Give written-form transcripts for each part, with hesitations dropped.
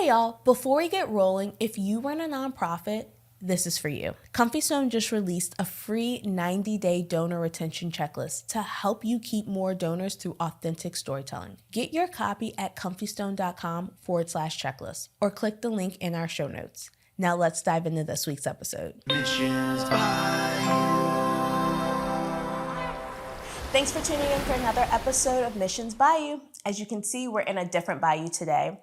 Okay, y'all, before we get rolling, if you run a nonprofit, this is for you. Comfy Stone just released a free 90-day donor retention checklist to help you keep more donors through authentic storytelling. Get your copy at comfystone.com/checklist or click the link in our show notes. Now let's dive into this week's episode. Thanks for tuning in for another episode of Missions Bayou. As you can see, we're in a different bayou today.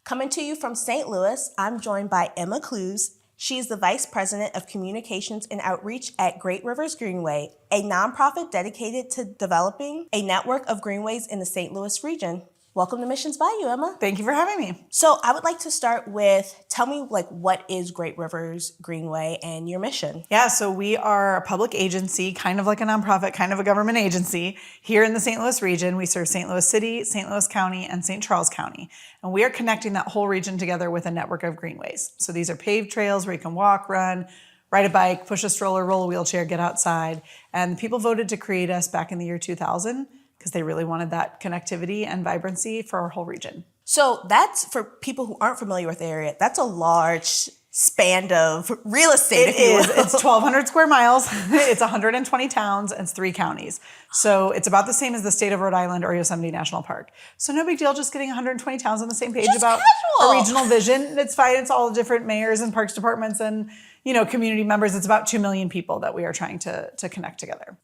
Coming to you from St. Louis, I'm joined by Emma Klues. She is the Vice President of Communications and Outreach at Great Rivers Greenway, a nonprofit dedicated to developing a network of greenways in the St. Louis region. Welcome to Missions Bayou, Emma. Thank you for having me. So I would like to start with, tell me what is Great Rivers Greenway and your mission? Yeah, so we are a public agency, kind of like a nonprofit, kind of a government agency. Here in the St. Louis region, we serve St. Louis City, St. Louis County, and St. Charles County. And we are connecting that whole region together with a network of greenways. So these are paved trails where you can walk, run, ride a bike, push a stroller, roll a wheelchair, get outside. And people voted to create us back in the year 2000 because they really wanted that connectivity and vibrancy for our whole region. So that's, for people who aren't familiar with the area, that's a large span of real estate. It is. It's 1,200 square miles. It's 120 towns and it's 3 counties. So it's about the same as the state of Rhode Island or Yosemite National Park. So no big deal just getting 120 towns on the same page just about casual. A regional vision. It's fine. It's all the different mayors and parks departments and, community members. It's about 2 million people that we are trying to connect together.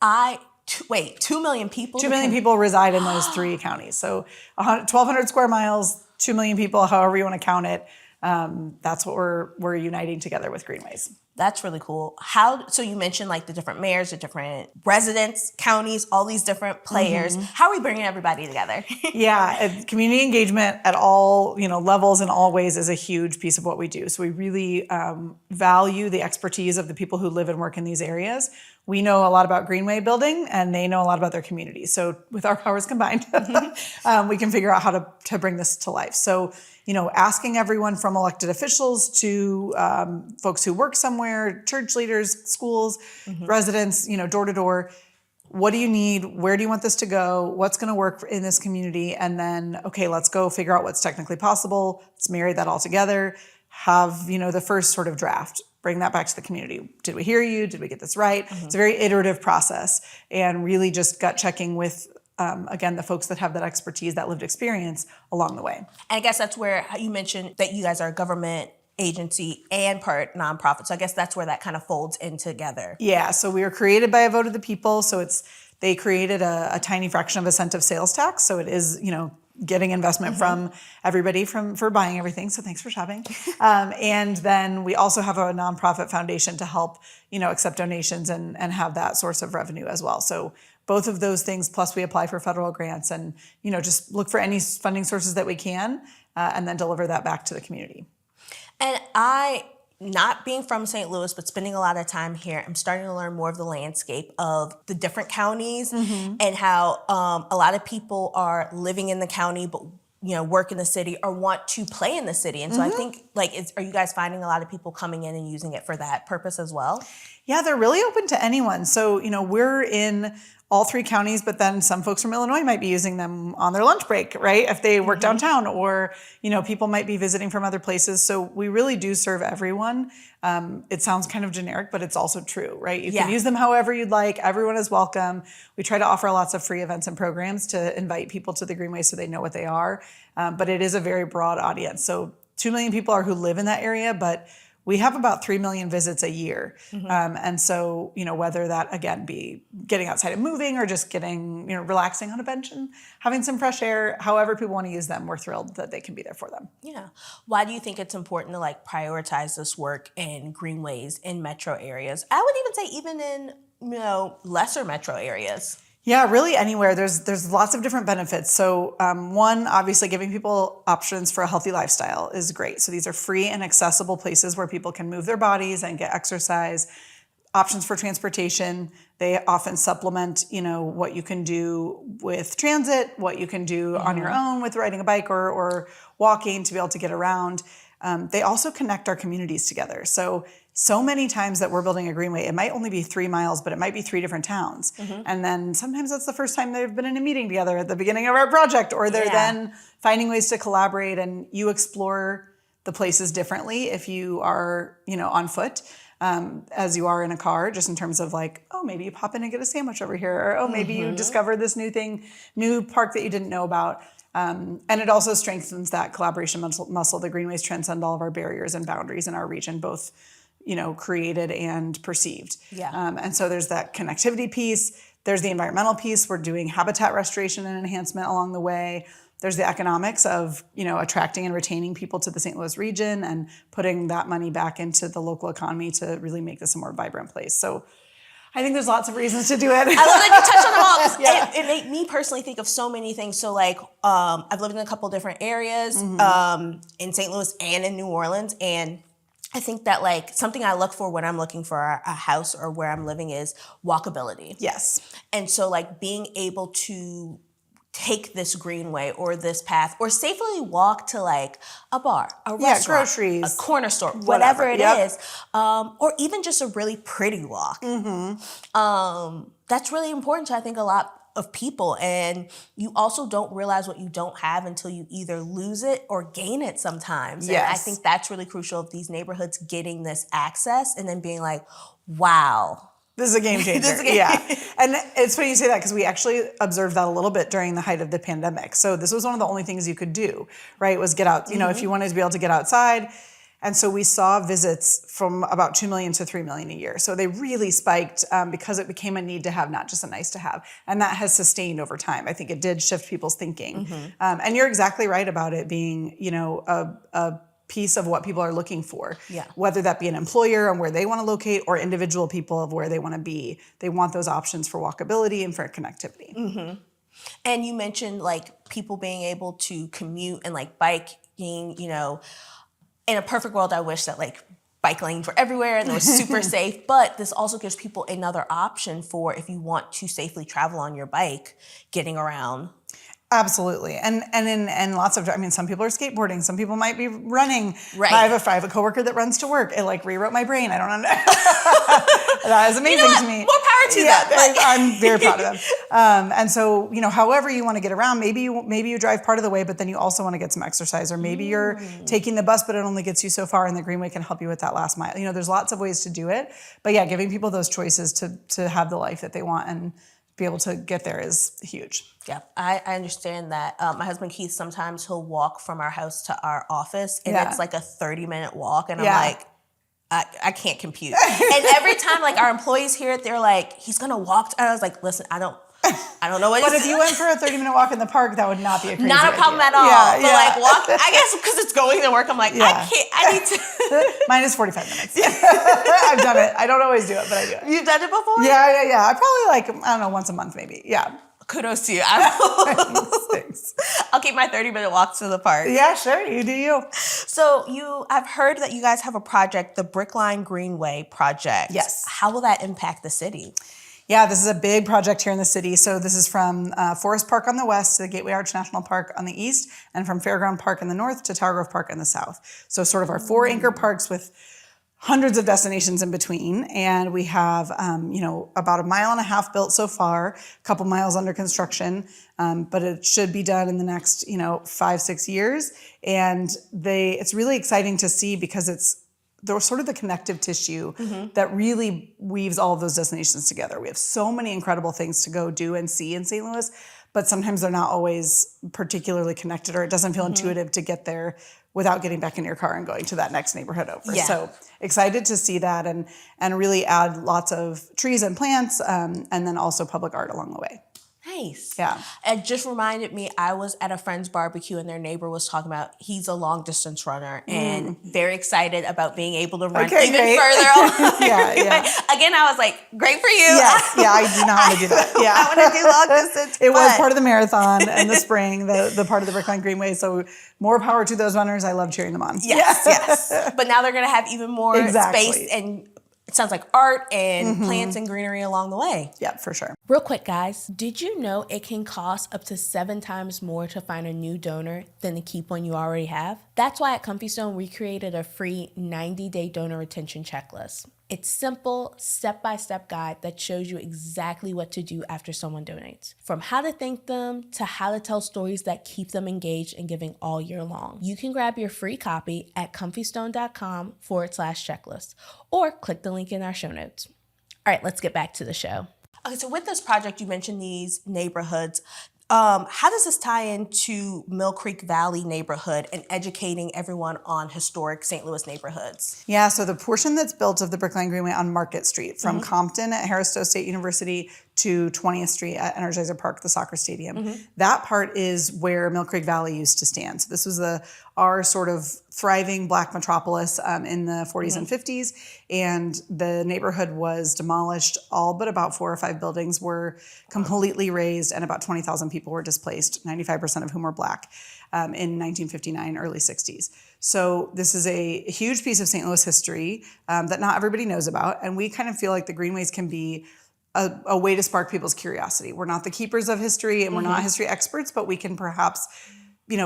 2 million people? 2 million people reside in those 3 counties. So 1,200 square miles, 2 million people, however you want to count it. That's what we're uniting together with Greenways. That's really cool. So you mentioned the different mayors, the different residents, counties, all these different players. Mm-hmm. How are we bringing everybody together? Yeah, community engagement at all levels and all ways is a huge piece of what we do. So we really value the expertise of the people who live and work in these areas. We know a lot about greenway building and they know a lot about their community. So with our powers combined, we can figure out how to bring this to life. So, asking everyone from elected officials to folks who work somewhere, church leaders, schools, residents, door to door, what do you need? Where do you want this to go? What's going to work in this community? And then, okay, let's go figure out what's technically possible. Let's marry that all together. Have, the first sort of draft. Bring that back to the community. Did we hear you? Did we get this right? Mm-hmm. It's a very iterative process and really just gut checking with, again, the folks that have that expertise, that lived experience along the way. And I guess that's where you mentioned that you guys are a government agency and part nonprofit. So I guess that's where that kind of folds in together. Yeah, so we were created by a vote of the people. So they created a tiny fraction of a cent of sales tax. So it is, getting investment from everybody for buying everything. So thanks for shopping. And then we also have a nonprofit foundation to help, accept donations and have that source of revenue as well. So both of those things, plus we apply for federal grants and, just look for any funding sources that we can and then deliver that back to the community. And not being from St. Louis, but spending a lot of time here, I'm starting to learn more of the landscape of the different counties and how a lot of people are living in the county, but work in the city or want to play in the city. And so I think, are you guys finding a lot of people coming in and using it for that purpose as well? Yeah, they're really open to anyone. So, we're in all 3 counties, but then some folks from Illinois might be using them on their lunch break, right? If they work downtown or, people might be visiting from other places. So we really do serve everyone. It sounds kind of generic, but it's also true, right? You can use them however you'd like. Everyone is welcome. We try to offer lots of free events and programs to invite people to the Greenway so they know what they are. But it is a very broad audience. So 2 million people are who live in that area, but we have about 3 million visits a year. And so, whether that, again, be getting outside and moving or just getting, relaxing on a bench and having some fresh air, however people want to use them, we're thrilled that they can be there for them. Yeah. Why do you think it's important to prioritize this work in greenways in metro areas? I would even say even in, lesser metro areas. Yeah, really anywhere. There's lots of different benefits. So one, obviously giving people options for a healthy lifestyle is great. So these are free and accessible places where people can move their bodies and get exercise. Options for transportation. They often supplement, what you can do with transit, what you can do on your own with riding a bike or walking to be able to get around. They also connect our communities together. So many times that we're building a greenway, it might only be 3 miles, but it might be 3 different towns. And then sometimes that's the first time they've been in a meeting together at the beginning of our project, or they're then finding ways to collaborate and you explore the places differently if you are, on foot. As you are in a car, just in terms of like, oh, maybe you pop in and get a sandwich over here, or oh, maybe you discover this new park that you didn't know about. And it also strengthens that collaboration muscle. The greenways transcend all of our barriers and boundaries in our region, both, created and perceived. Yeah. And so there's that connectivity piece. There's the environmental piece. We're doing habitat restoration and enhancement along the way. There's the economics of, attracting and retaining people to the St. Louis region and putting that money back into the local economy to really make this a more vibrant place. So I think there's lots of reasons to do it. I love that you touched on them all, 'cause it made me personally think of so many things. So like, I've lived in a couple different areas in St. Louis and in New Orleans. And I think that like something I look for when I'm looking for a house or where I'm living is walkability. Yes. And so like being able to take this greenway or this path or safely walk to like a bar, a restaurant, groceries, a corner store, whatever it Yep. is, or even just a really pretty walk. That's really important to, I think, a lot of people. And you also don't realize what you don't have until you either lose it or gain it sometimes. Yes. And I think that's really crucial of these neighborhoods getting this access and then being like, wow. This is a game changer. Yeah. And it's funny you say that because we actually observed that a little bit during the height of the pandemic. So this was one of the only things you could do, right? Was get out, if you wanted to be able to get outside. And so we saw visits from about 2 million to 3 million a year. So they really spiked because it became a need to have, not just a nice to have. And that has sustained over time. I think it did shift people's thinking. And you're exactly right about it being, a piece of what people are looking for. Yeah. Whether that be an employer and where they want to locate or individual people of where they want to be. They want those options for walkability and for connectivity. And you mentioned like people being able to commute and like biking, in a perfect world, I wish that like bike lanes were everywhere and they were super safe, but this also gives people another option for if you want to safely travel on your bike, getting around. Absolutely. And lots of, some people are skateboarding. Some people might be running. Right. I have a coworker that runs to work. It like rewrote my brain. I don't know. That is amazing to me. More power to them. I'm very proud of them. And so, however you want to get around, maybe you drive part of the way, but then you also want to get some exercise, or maybe you're taking the bus, but it only gets you so far and the Greenway can help you with that last mile. There's lots of ways to do it, but yeah, giving people those choices to have the life that they want and be able to get there is huge. Yeah, I understand that. My husband Keith, sometimes he'll walk from our house to our office, and it's like a 30-minute walk, and I'm like, I can't compute. And every time like our employees hear it, they're like, he's gonna walk. And I was like, listen, I don't know what. But if you went for a 30-minute walk in the park, that would not be a crazy not a problem idea. at all. Yeah, but like walk, I guess because it's going to work. I'm like, Yeah. I need to. Mine is 45 minutes. I've done it. I don't always do it, but I do it. You've done it before? Yeah. I probably once a month maybe. Yeah. Kudos to you. Thanks. I'll keep my 30-minute walks to the park. Yeah, sure. You do you. So I've heard that you guys have a project, the Brickline Greenway project. Yes. How will that impact the city? Yeah, this is a big project here in the city. So this is from Forest Park on the west to the Gateway Arch National Park on the east, and from Fairground Park in the north to Tower Grove Park in the south. So sort of our 4 anchor parks with hundreds of destinations in between. And we have, about 1.5 miles built so far, a couple miles under construction, but it should be done in the next, 5-6 years. And it's really exciting to see because they're sort of the connective tissue that really weaves all of those destinations together. We have so many incredible things to go do and see in St. Louis, but sometimes they're not always particularly connected, or it doesn't feel intuitive to get there without getting back in your car and going to that next neighborhood over. Yeah. So excited to see that and really add lots of trees and plants and then also public art along the way. Nice. Yeah. It just reminded me, I was at a friend's barbecue and their neighbor was talking about he's a long distance runner and very excited about being able to run even great. further. Yeah. Again, I was like, great for you. Yes. Yeah, I do not want to do that. Yeah. I want to do long distance. It was part of the marathon in the spring, the part of the Brickline Greenway. So more power to those runners. I love cheering them on. Yes. But now they're going to have even more space, and it sounds like art and plants and greenery along the way. Yeah, for sure. Real quick, guys, did you know it can cost up to 7 times more to find a new donor than to keep one you already have? That's why at Comfy Stone, we created a free 90-day donor retention checklist. It's simple, step-by-step guide that shows you exactly what to do after someone donates. From how to thank them to how to tell stories that keep them engaged and giving all year long. You can grab your free copy at comfystone.com/checklist or click the link in our show notes. All right, let's get back to the show. Okay, so with this project, you mentioned these neighborhoods. How does this tie into Mill Creek Valley neighborhood and educating everyone on historic St. Louis neighborhoods? Yeah, so the portion that's built of the Brickline Greenway on Market Street from Compton at Harris-Stowe State University to 20th Street at Energizer Park, the soccer stadium. That part is where Mill Creek Valley used to stand. So this was our sort of thriving Black metropolis in the 40s and 50s. And the neighborhood was demolished. All but about 4 or 5 buildings were completely razed, and about 20,000 people were displaced, 95% of whom were Black, in 1959, early 60s. So this is a huge piece of St. Louis history that not everybody knows about. And we kind of feel like the Greenways can be a way to spark people's curiosity. We're not the keepers of history, and we're not history experts, but we can perhaps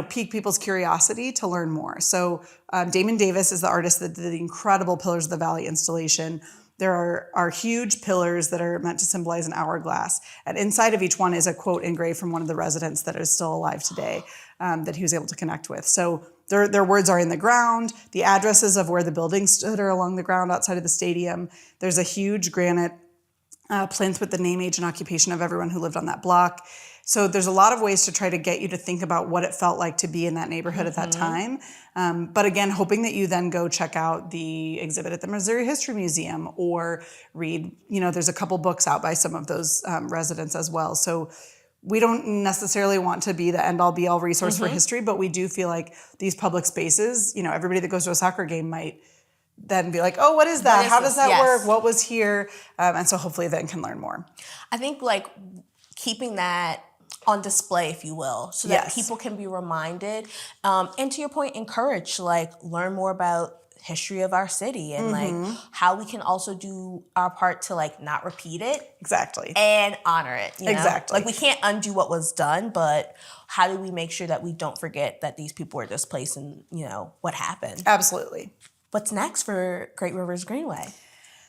pique people's curiosity to learn more. So Damon Davis is the artist that did the incredible Pillars of the Valley installation. There are huge pillars that are meant to symbolize an hourglass. And inside of each one is a quote engraved from one of the residents that is still alive today that he was able to connect with. So their words are in the ground. The addresses of where the buildings stood are along the ground outside of the stadium. There's a huge granite plinth with the name, age, and occupation of everyone who lived on that block. So there's a lot of ways to try to get you to think about what it felt like to be in that neighborhood at that time. But again, hoping that you then go check out the exhibit at the Missouri History Museum or read, there's a couple books out by some of those residents as well. So we don't necessarily want to be the end-all be-all resource for history, but we do feel like these public spaces, everybody that goes to a soccer game might then be like, oh, what is that? How does that work? What was here? And so hopefully then can learn more. I think keeping that on display, if you will, so that people can be reminded. And to your point, encouraged to learn more about history of our city and how we can also do our part to not repeat it. Exactly. And honor it. Exactly. We can't undo what was done, but how do we make sure that we don't forget that these people were displaced and, what happened? Absolutely. What's next for Great Rivers Greenway?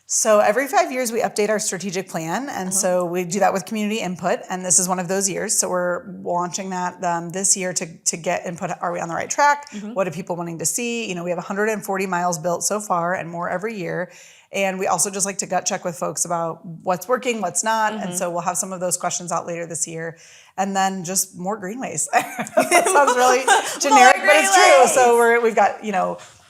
So every 5 years we update our strategic plan, and so we do that with community input, and this is one of those years. So we're launching that this year to get input. Are we on the right track? What are people wanting to see? We have 140 miles built so far and more every year. And we also just like to gut check with folks about what's working, what's not. And so we'll have some of those questions out later this year. And then just more greenways. That sounds really generic, but it's true. So we've got,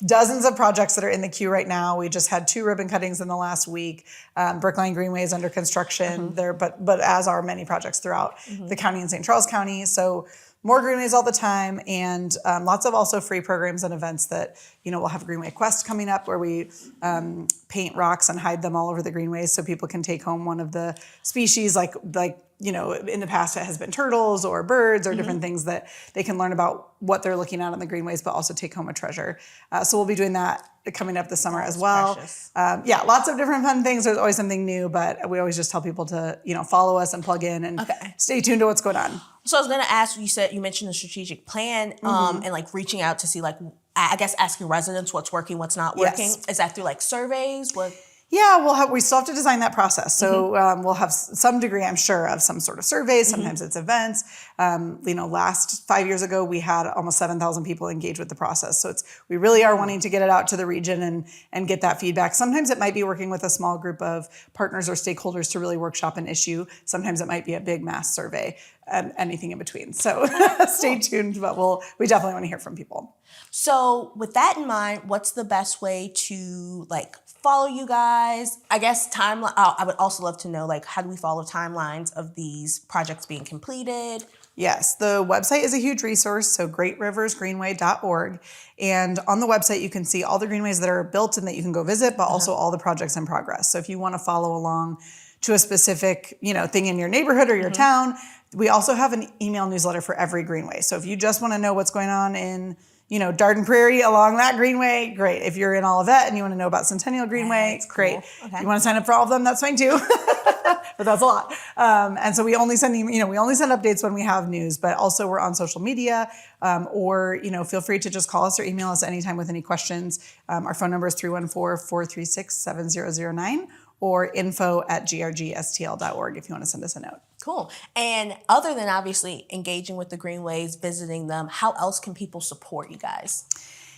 dozens of projects that are in the queue right now. We just had 2 ribbon cuttings in the last week. Brickline Greenway is under construction there, but as are many projects throughout the county and St. Charles County. So more greenways all the time, and lots of also free programs and events that, we'll have Greenway Quest coming up where we paint rocks and hide them all over the greenways so people can take home one of the species in the past it has been turtles or birds or different things that they can learn about what they're looking at on the greenways, but also take home a treasure. So we'll be doing that coming up this summer as well. Lots of different fun things. There's always something new, but we always just tell people to, follow us and plug in and stay tuned to what's going on. So I was going to ask, you mentioned the strategic plan and reaching out to see asking residents what's working, what's not working. Yes. Is that through surveys? Yeah, we still have to design that process. So we'll have some degree, I'm sure, of some sort of surveys. Sometimes it's events. Last 5 years ago, we had almost 7,000 people engage with the process. So we really are wanting to get it out to the region and get that feedback. Sometimes it might be working with a small group of partners or stakeholders to really workshop an issue. Sometimes it might be a big mass survey and anything in between. So stay tuned, but we definitely want to hear from people. So with that in mind, what's the best way to follow you guys? I guess timeline. I would also love to know how do we follow timelines of these projects being completed? Yes, the website is a huge resource, so greatriversgreenway.org. And on the website, you can see all the greenways that are built and that you can go visit, but also all the projects in progress. So if you want to follow along to a specific, thing in your neighborhood or your town, we also have an email newsletter for every greenway. So if you just want to know what's going on in Darden Prairie along that Greenway, great. If you're in Olivet and you want to know about Centennial Greenway, cool. great. Okay. If you want to sign up for all of them, that's fine too. But that's a lot. And so we only send updates when we have news, but also we're on social media, or feel free to just call us or email us anytime with any questions. Our phone number is 314-436-7009 or info@grgstl.org if you want to send us a note. Cool. And other than obviously engaging with the Greenways, visiting them, how else can people support you guys?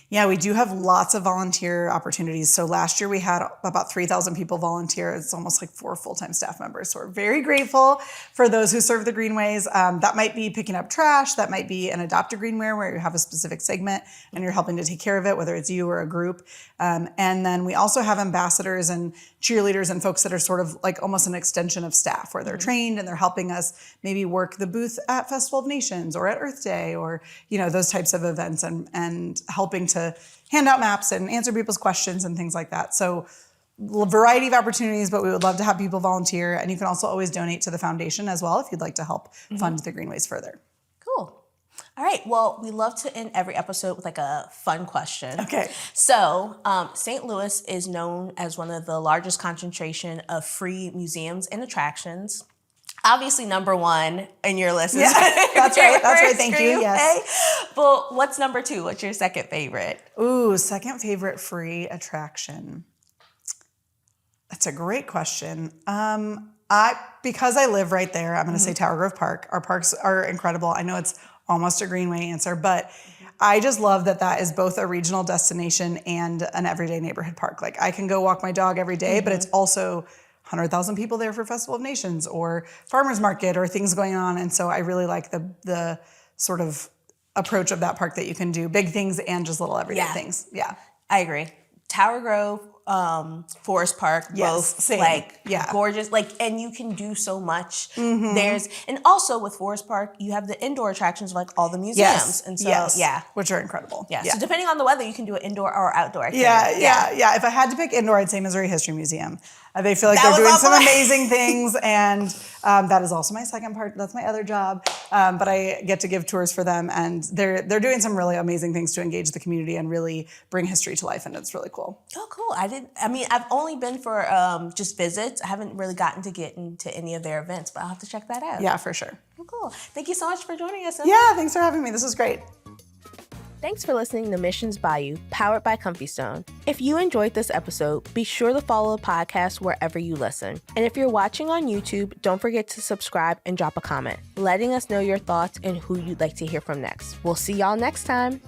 Yeah, we do have lots of volunteer opportunities. So last year we had about 3,000 people volunteer. It's almost like 4 full-time staff members. So we're very grateful for those who serve the Greenways. That might be picking up trash. That might be an adopt a Greenway where you have a specific segment and you're helping to take care of it, whether it's you or a group. And then we also have ambassadors and cheerleaders and folks that are sort of like almost an extension of staff where they're trained and they're helping us maybe work the booth at Festival of Nations or at Earth Day or, those types of events and helping to hand out maps and answer people's questions and things like that. So a variety of opportunities, but we would love to have people volunteer. And you can also always donate to the foundation as well if you'd like to help fund the Greenways further. Cool. All right. Well, we love to end every episode with like a fun question. Okay. So St. Louis is known as one of the largest concentration of free museums and attractions. Obviously, number one in your list is that's right. Thank you. Yes. But what's number 2? What's your second favorite? Ooh, second favorite free attraction. That's a great question. Because I live right there, I'm going to say Tower Grove Park. Our parks are incredible. I know it's almost a Greenway answer, but I just love that is both a regional destination and an everyday neighborhood park. Like I can go walk my dog every day, but it's also 100,000 people there for Festival of Nations or Farmers Market or things going on. And so I really like the sort of approach of that park that you can do big things and just little everyday things. Yeah. I agree. Tower Grove, Forest Park, both gorgeous. And you can do so much. And also with Forest Park, you have the indoor attractions of like all the museums. And so, which are incredible. Yeah. So depending on the weather, you can do an indoor or outdoor activity. Yeah. If I had to pick indoor, I'd say Missouri History Museum. They feel like they're doing some amazing things, and that is also my second part. That's my other job, but I get to give tours for them, and they're doing some really amazing things to engage the community and really bring history to life, and it's really cool. Oh, cool! I've only been for just visits. I haven't really gotten to get into any of their events, but I'll have to check that out. Yeah, for sure. Oh, cool! Thank you so much for joining us. Yeah, thanks for having me. This was great. Thanks for listening to Missions Bayou, powered by Comfy Stone. If you enjoyed this episode, be sure to follow the podcast wherever you listen. And if you're watching on YouTube, don't forget to subscribe and drop a comment, letting us know your thoughts and who you'd like to hear from next. We'll see y'all next time.